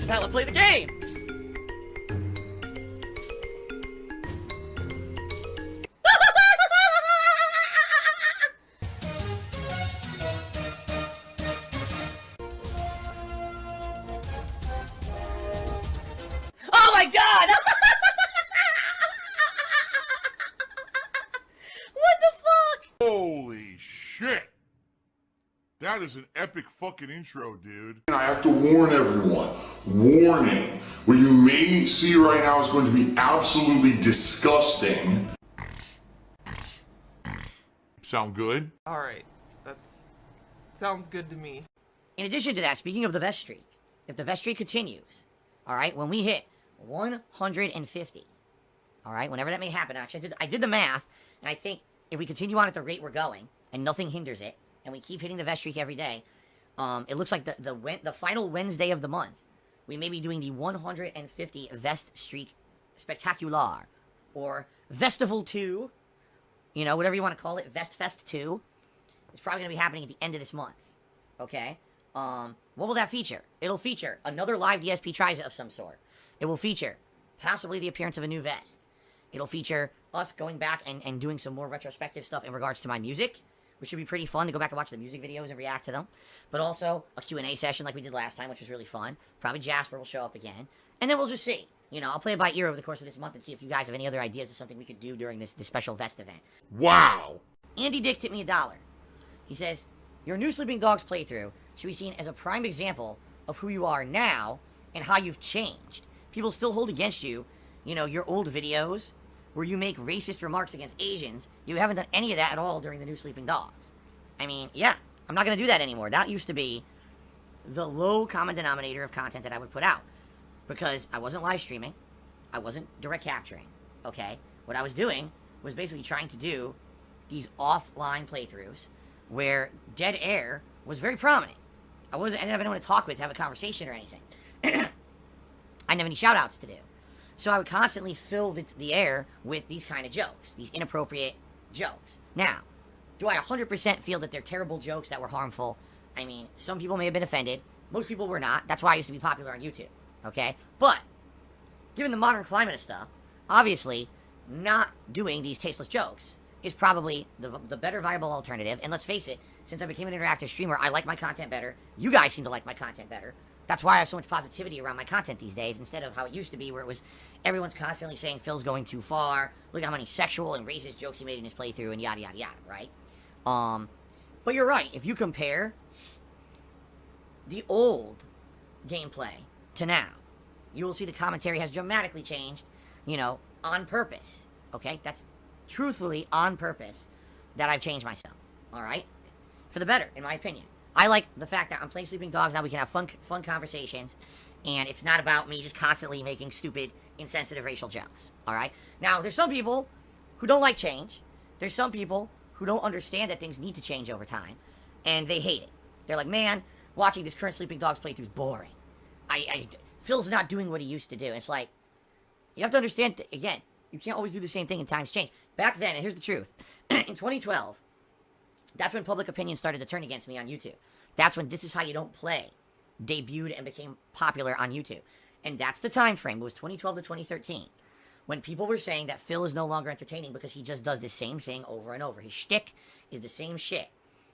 This is how I play the game! Oh my god! What the fuck? Holy shit! That is an epic fucking intro, dude. And I have to warn everyone, warning, what you may see right now is going to be absolutely disgusting. Sound good? Alright, sounds good to me. In addition to that, speaking of the vest streak, if the vest streak continues, alright, when we hit 150, alright, whenever that may happen, actually, I did the math, and I think if we continue on at the rate we're going, and nothing hinders it, and we keep hitting the vest streak every day, it looks like the final Wednesday of the month, we may be doing the 150 vest streak spectacular, or Vestival 2, you know, whatever you want to call it, Vest Fest 2, it's probably going to be happening at the end of this month, okay? What will that feature? It'll feature another live DSP tries of some sort. It will feature possibly the appearance of a new vest. It'll feature us going back and doing some more retrospective stuff in regards to my music, which should be pretty fun to go back and watch the music videos and react to them. But also a Q&A session like we did last time, which was really fun. Probably Jasper will show up again. And then we'll just see. You know, I'll play it by ear over the course of this month and see if you guys have any other ideas of something we could do during this special vest event. Wow! Andy Dick tipped me $1. He says, your new Sleeping Dogs playthrough should be seen as a prime example of who you are now and how you've changed. People still hold against you, you know, your old videos where you make racist remarks against Asians. You haven't done any of that at all during the new Sleeping Dogs. I mean, yeah, I'm not going to do that anymore. That used to be the low common denominator of content that I would put out. Because I wasn't live streaming. I wasn't direct capturing. Okay? What I was doing was basically trying to do these offline playthroughs where dead air was very prominent. I didn't have anyone to talk with, to have a conversation or anything. I didn't have any shout-outs to do. So I would constantly fill the air with these kind of jokes. These inappropriate jokes. Now, do I 100% feel that they're terrible jokes that were harmful? I mean, some people may have been offended. Most people were not. That's why I used to be popular on YouTube. Okay? But, given the modern climate of stuff, obviously, not doing these tasteless jokes is probably the better viable alternative. And let's face it, since I became an interactive streamer, I like my content better. You guys seem to like my content better. That's why I have so much positivity around my content these days, instead of how it used to be, where it was everyone's constantly saying Phil's going too far, look how many sexual and racist jokes he made in his playthrough, and yada yada yada, right? But you're right, if you compare the old gameplay to now, you will see the commentary has dramatically changed, you know, on purpose, okay? That's truthfully on purpose that I've changed myself, alright? For the better, in my opinion. I like the fact that I'm playing Sleeping Dogs now, we can have fun conversations, and it's not about me just constantly making stupid, insensitive racial jokes, alright? Now, there's some people who don't like change. There's some people who don't understand that things need to change over time, and they hate it. They're like, man, watching this current Sleeping Dogs playthrough is boring. Phil's not doing what he used to do. And it's like, you have to understand, again, you can't always do the same thing and times change. Back then, and here's the truth, in 2012, that's when public opinion started to turn against me on YouTube. That's when This Is How You Don't Play debuted and became popular on YouTube. And that's the time frame. It was 2012 to 2013. When people were saying that Phil is no longer entertaining because he just does the same thing over and over. His shtick is the same shit.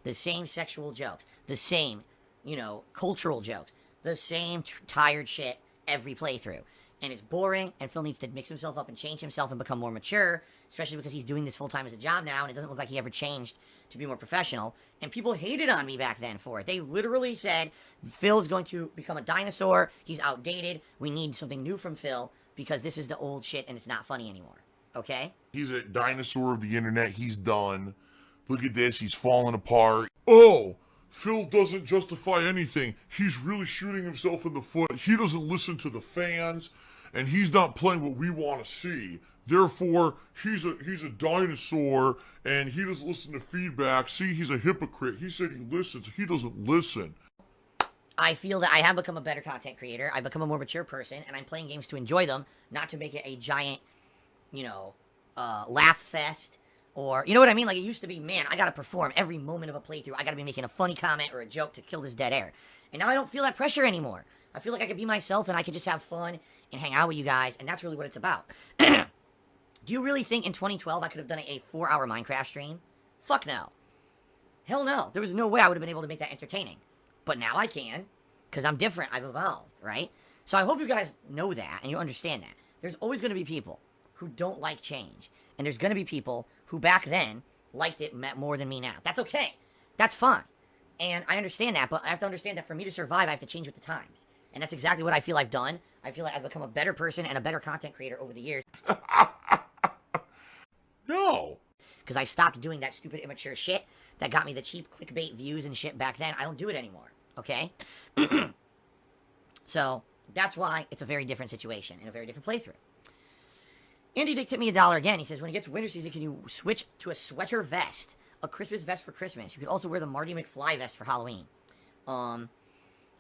The same sexual jokes. The same, you know, cultural jokes. The same tired shit every playthrough. And it's boring, and Phil needs to mix himself up and change himself and become more mature, especially because he's doing this full-time as a job now, and it doesn't look like he ever changed to be more professional. And people hated on me back then for it. They literally said, Phil's going to become a dinosaur, he's outdated, we need something new from Phil, because this is the old shit and it's not funny anymore. Okay? He's a dinosaur of the internet, he's done. Look at this, he's falling apart. Oh! Phil doesn't justify anything. He's really shooting himself in the foot. He doesn't listen to the fans, and he's not playing what we want to see. Therefore, he's a dinosaur, and he doesn't listen to feedback. See, he's a hypocrite. He said he listens. He doesn't listen. I feel that I have become a better content creator. I've become a more mature person, and I'm playing games to enjoy them, not to make it a giant, you know, laugh fest. Or, you know what I mean? Like, it used to be, man, I gotta perform every moment of a playthrough. I gotta be making a funny comment or a joke to kill this dead air. And now I don't feel that pressure anymore. I feel like I could be myself and I could just have fun and hang out with you guys, and that's really what it's about. Do you really think in 2012 I could have done a 4-hour Minecraft stream? Fuck no. Hell no. There was no way I would have been able to make that entertaining. But now I can, because I'm different. I've evolved, right? So I hope you guys know that and you understand that. There's always going to be people who don't like change. And there's going to be people who back then liked it more than me now. That's okay. That's fine. And I understand that, but I have to understand that for me to survive, I have to change with the times. And that's exactly what I feel I've done. I feel like I've become a better person and a better content creator over the years. No. Because I stopped doing that stupid immature shit that got me the cheap clickbait views and shit back then. I don't do it anymore, okay? So, that's why it's a very different situation and a very different playthrough. Andy Dick tipped me $1 again. He says, when it gets winter season, can you switch to a sweater vest? A Christmas vest for Christmas. You could also wear the Marty McFly vest for Halloween.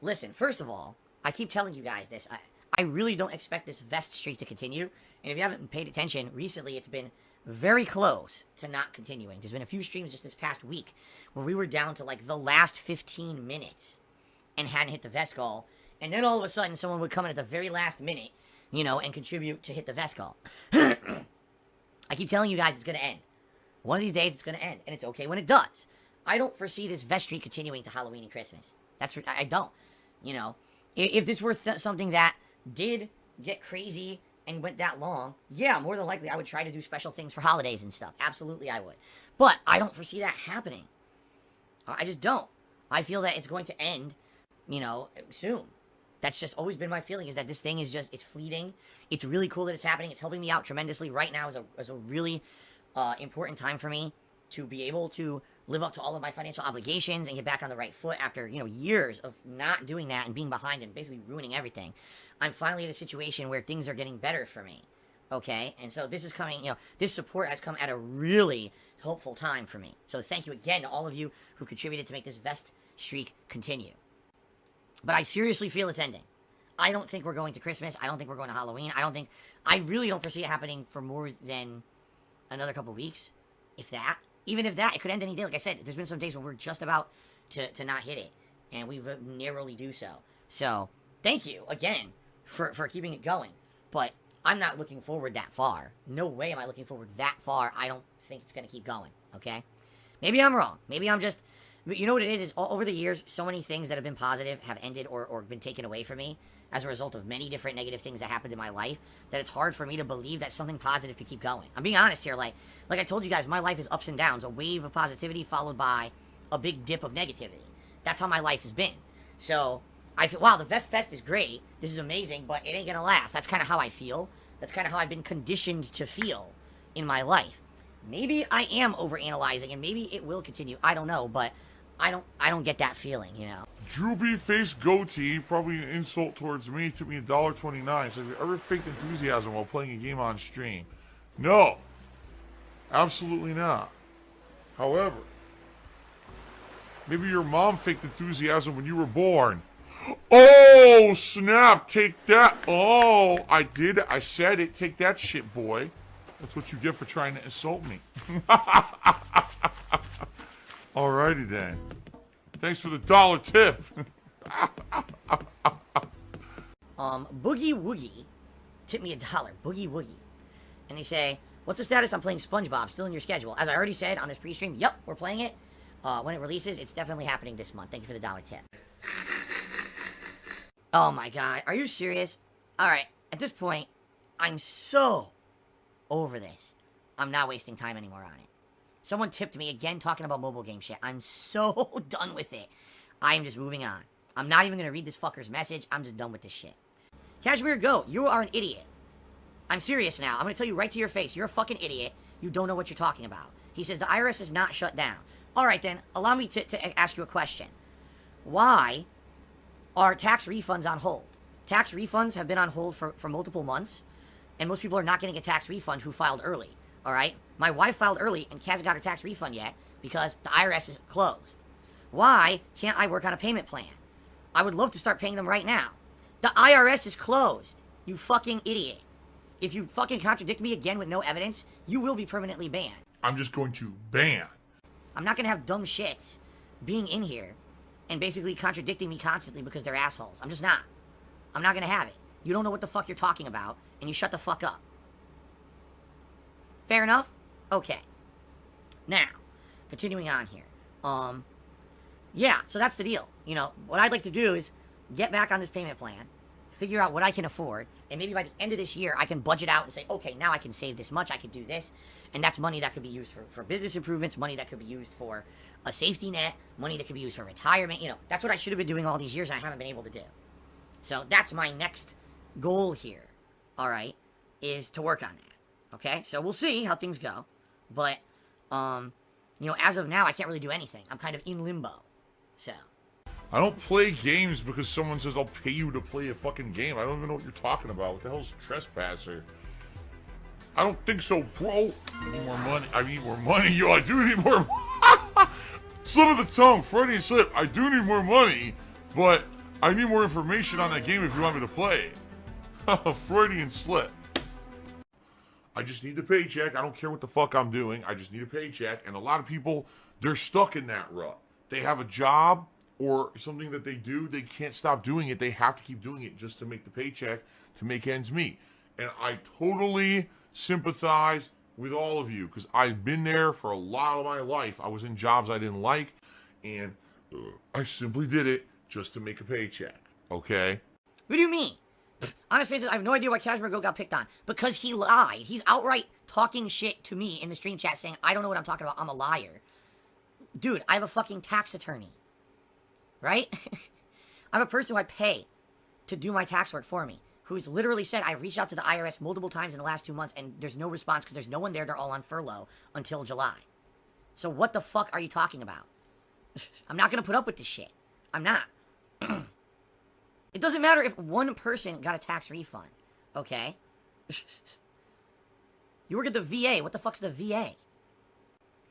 Listen, first of all, I keep telling you guys this. I really don't expect this vest streak to continue. And if you haven't paid attention, recently it's been very close to not continuing. There's been a few streams just this past week where we were down to like the last 15 minutes and hadn't hit the vest goal. And then all of a sudden someone would come in at the very last minute, you know, and contribute to hit the vest goal. I keep telling you guys it's going to end. One of these days it's going to end. And it's okay when it does. I don't foresee this vest streak continuing to Halloween and Christmas. I don't. You know, if this were something that did get crazy and went that long, yeah, more than likely I would try to do special things for holidays and stuff. Absolutely I would. But I don't foresee that happening. I just don't. I feel that it's going to end, you know, soon. That's just always been my feeling, is that this thing is just, it's fleeting. It's really cool that it's happening. It's helping me out tremendously. Right now is a really important time for me to be able to live up to all of my financial obligations and get back on the right foot after, you know, years of not doing that and being behind and basically ruining everything. I'm finally in a situation where things are getting better for me, okay? And so this is coming, you know, this support has come at a really helpful time for me. So thank you again to all of you who contributed to make this vest streak continue. But I seriously feel it's ending. I don't think we're going to Christmas. I don't think we're going to Halloween. I really don't foresee it happening for more than another couple weeks, if that. Even if that, it could end any day. Like I said, there's been some days where we're just about to not hit it, and we narrowly do so. So, thank you, again, for keeping it going. But I'm not looking forward that far. No way am I looking forward that far. I don't think it's going to keep going, okay? Maybe I'm wrong. Maybe I'm just... You know what it is over the years, so many things that have been positive have ended or been taken away from me as a result of many different negative things that happened in my life, that it's hard for me to believe that something positive could keep going. I'm being honest here. Like I told you guys, my life is ups and downs. A wave of positivity followed by a big dip of negativity. That's how my life has been. So I feel, wow, the Vest Fest is great. This is amazing, but it ain't going to last. That's kind of how I feel. That's kind of how I've been conditioned to feel in my life. Maybe I am overanalyzing, and maybe it will continue. I don't know, but... I don't get that feeling, you know. Droopy face goatee, probably an insult towards me, took me $1.29. So have you ever faked enthusiasm while playing a game on stream? No. Absolutely not. However, maybe your mom faked enthusiasm when you were born. Oh, snap, take that. Oh, I did. I said it. Take that shit, boy. That's what you get for trying to insult me. Alrighty then. Thanks for the $1 tip. Boogie Woogie tipped me $1. Boogie Woogie. And they say, what's the status on playing SpongeBob? Still in your schedule? As I already said on this pre-stream, yep, we're playing it. When it releases, it's definitely happening this month. Thank you for the $1 tip. Oh my god, are you serious? Alright, at this point, I'm so over this. I'm not wasting time anymore on it. Someone tipped me again talking about mobile game shit. I'm so done with it. I am just moving on. I'm not even going to read this fucker's message. I'm just done with this shit. Kashmir Go, you are an idiot. I'm serious now. I'm going to tell you right to your face. You're a fucking idiot. You don't know what you're talking about. He says the IRS is not shut down. Alright then, allow me to ask you a question. Why are tax refunds on hold? Tax refunds have been on hold for multiple months, and most people are not getting a tax refund who filed early. Alright? My wife filed early and hasn't got her tax refund yet because the IRS is closed. Why can't I work on a payment plan? I would love to start paying them right now. The IRS is closed. You fucking idiot. If you fucking contradict me again with no evidence, you will be permanently banned. I'm just going to ban. I'm not going to have dumb shits being in here and basically contradicting me constantly because they're assholes. I'm just not. I'm not gonna have it. You don't know what the fuck you're talking about, and you shut the fuck up. Fair enough? Okay. Now, continuing on here. Yeah, so that's the deal. You know, what I'd like to do is get back on this payment plan, figure out what I can afford, and maybe by the end of this year, I can budget out and say, okay, now I can save this much, I can do this, and that's money that could be used for business improvements, money that could be used for a safety net, money that could be used for retirement. You know, that's what I should have been doing all these years and I haven't been able to do. So that's my next goal here, all right, is to work on that, okay? So we'll see how things go, but, you know, as of now, I can't really do anything. I'm kind of in limbo, so. I don't play games because someone says I'll pay you to play a fucking game. I don't even know what you're talking about. What the hell's trespasser? I don't think so, bro. I need more money. I need more money. Yo, I do need more. Slip of the tongue, Freudian slip. I do need more money, but I need more information on that game if you want me to play. Freudian slip. I just need a paycheck. I don't care what the fuck I'm doing. I just need a paycheck. And a lot of people, they're stuck in that rut. They have a job or something that they do. They can't stop doing it. They have to keep doing it just to make the paycheck, to make ends meet. And I totally sympathize with all of you because I've been there for a lot of my life. I was in jobs I didn't like, and I simply did it just to make a paycheck, okay? What do you mean? Honest faces, I have no idea why Cashmere Goat got picked on. Because he lied. He's outright talking shit to me in the stream chat saying, I don't know what I'm talking about, I'm a liar. Dude, I have a fucking tax attorney. Right? I'm a person who I pay to do my tax work for me, who's literally said, I've reached out to the IRS multiple times in the last 2 months, and there's no response because there's no one there. They're all on furlough until July. So what the fuck are you talking about? I'm not going to put up with this shit. I'm not. It doesn't matter if one person got a tax refund, okay? You work at the VA. What the fuck's the VA?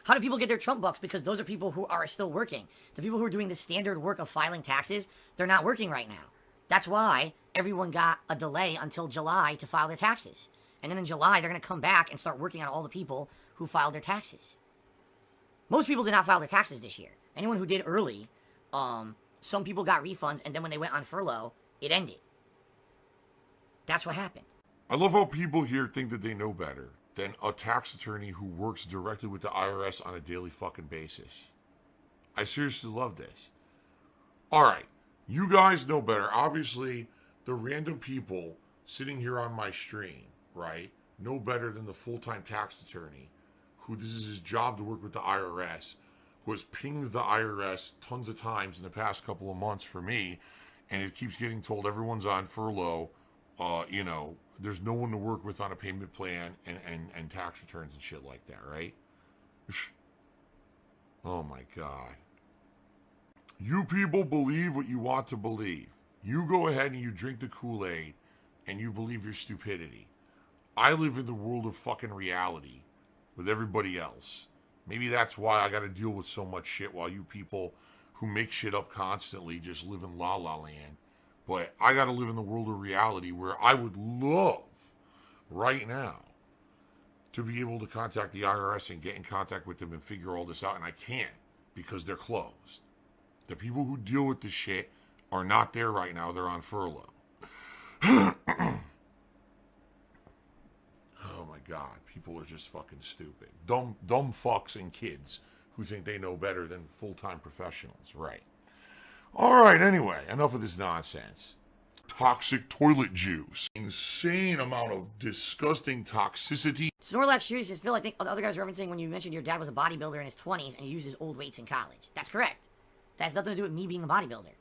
How do people get their Trump bucks? Because those are people who are still working. The people who are doing the standard work of filing taxes, they're not working right now. That's why everyone got a delay until July to file their taxes. And then in July, they're going to come back and start working on all the people who filed their taxes. Most people did not file their taxes this year. Anyone who did early, some people got refunds, and then when they went on furlough, it ended. That's what happened. I love how people here think that they know better than a tax attorney who works directly with the IRS on a daily fucking basis. I seriously love this. Alright, you guys know better. Obviously, the random people sitting here on my stream, right, know better than the full-time tax attorney who this is his job to work with the IRS, who has pinged the IRS tons of times in the past couple of months for me, and it keeps getting told everyone's on furlough, you know, there's no one to work with on a payment plan and tax returns and shit like that, right? Oh my God. You people believe what you want to believe. You go ahead and you drink the Kool-Aid and you believe your stupidity. I live in the world of fucking reality with everybody else. Maybe that's why I gotta deal with so much shit while you people who make shit up constantly just live in la la land. But I gotta live in the world of reality where I would love right now to be able to contact the IRS and get in contact with them and figure all this out, and I can't because they're closed. The people who deal with this shit are not there right now. They're on furlough. Oh my God. People are just fucking stupid. Dumb fucks and kids who think they know better than full-time professionals. Right. All right, anyway. Enough of this nonsense. Toxic toilet juice. Insane amount of disgusting toxicity. Snorlax Shooter says, Phil, I think the other guys were referencing when you mentioned your dad was a bodybuilder in his 20s and he used his old weights in college. That's correct. That has nothing to do with me being a bodybuilder.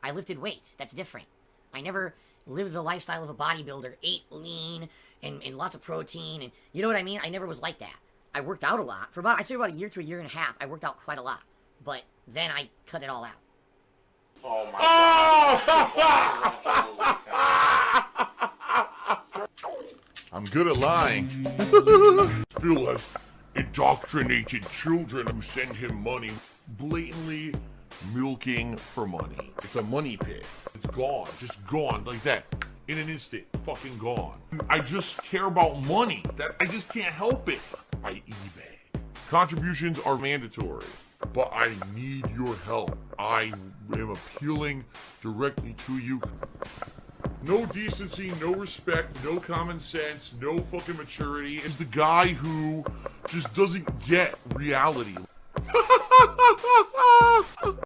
I lifted weights. That's different. I never lived the lifestyle of a bodybuilder, ate lean and lots of protein, and you know what I mean? I never was like that. I worked out a lot. For I'd say about a year to a year and a half, I worked out quite a lot. But then I cut it all out. Oh my God. I'm good at lying. Phil has indoctrinated children who send him money, blatantly milking for money. It's a money pit. It's gone, just gone like that. In an instant, fucking gone. I just care about money. That I just can't help it. I eBay. Contributions are mandatory, but I need your help. I am appealing directly to you. No decency, no respect, no common sense, no fucking maturity. Is the guy who just doesn't get reality.